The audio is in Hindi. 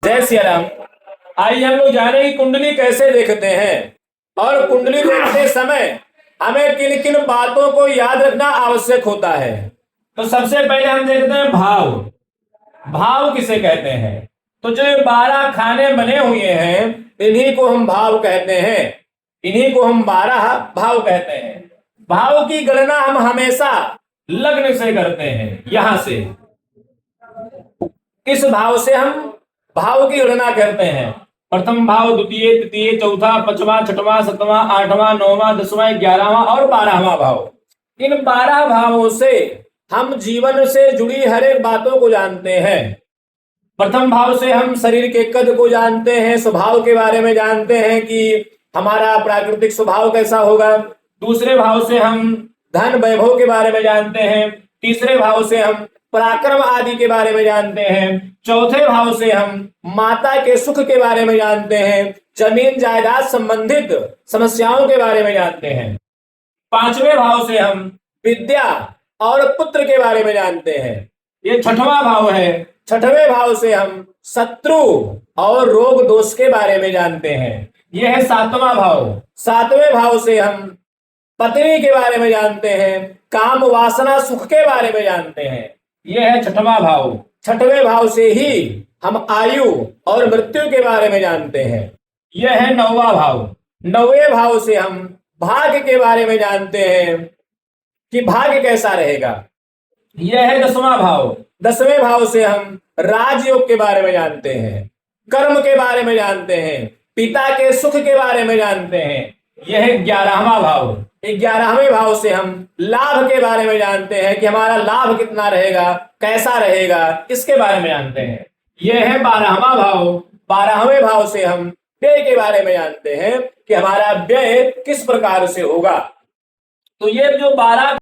जय सिया राम। आइए हम लोग जाने की कुंडली कैसे देखते हैं और कुंडली देखते समय हमें किन किन बातों को याद रखना आवश्यक होता है। तो सबसे पहले हम देखते हैं भाव। भाव किसे कहते हैं? तो जो 12 खाने बने हुए हैं इन्हीं को हम भाव कहते हैं। इन्हीं को हम 12 भाव कहते हैं। भाव की गणना हम हमेशा लग्न से करते हैं। यहां से किस भाव से हम भाव की गणना करते हैं? प्रथम भाव, द्वितीय, तृतीय, चौथा, पांचवा, छठवां, सातवां, आठवां, नौवां, 10वां, 11वां और 12वां भाव। इन 12 भावों से हम जीवन से जुड़ी हर एक बातों को जानते हैं। प्रथम भाव से हम शरीर के कद को जानते हैं, स्वभाव के बारे में जानते हैं कि हमारा प्राकृतिक स्वभाव कैसा होगा। दूसरे भाव से हम धन वैभव के बारे में जानते हैं। तीसरे भाव से हम पराक्रम आदि के बारे में जानते हैं। चौथे भाव से हम माता के सुख के बारे में जानते हैं। जमीन जायदाद संबंधित समस्याओं के बारे में जानते हैं। पांचवें भाव से हम विद्या और पुत्र के बारे में जानते हैं। ये छठवां भाव है। छठवें भाव से हम शत्रु और रोग दोष के बारे में जानते हैं। यह है सातवां भाव। सातवें भाव से हम पत्नी के बारे में जानते हैं, काम वासना सुख के बारे में जानते हैं। यह है छठवां भाव। छठवें भाव से ही हम आयु और मृत्यु के बारे में जानते हैं। यह है 9वां भाव। 9वें भाव से हम भाग्य के बारे में जानते हैं कि भाग्य कैसा रहेगा। यह है 10वां भाव। 10वें भाव से हम राजयोग के बारे में जानते हैं, कर्म के बारे में जानते हैं, पिता के सुख के बारे में जानते हैं। यह है 11वां भाव। 11वें भाव से हम लाभ के बारे में जानते हैं कि हमारा लाभ कितना रहेगा, कैसा रहेगा, इसके बारे में जानते हैं। यह है 12वां भाव। 12वें भाव से हम व्यय के बारे में जानते हैं कि हमारा व्यय किस प्रकार से होगा। तो ये जो 12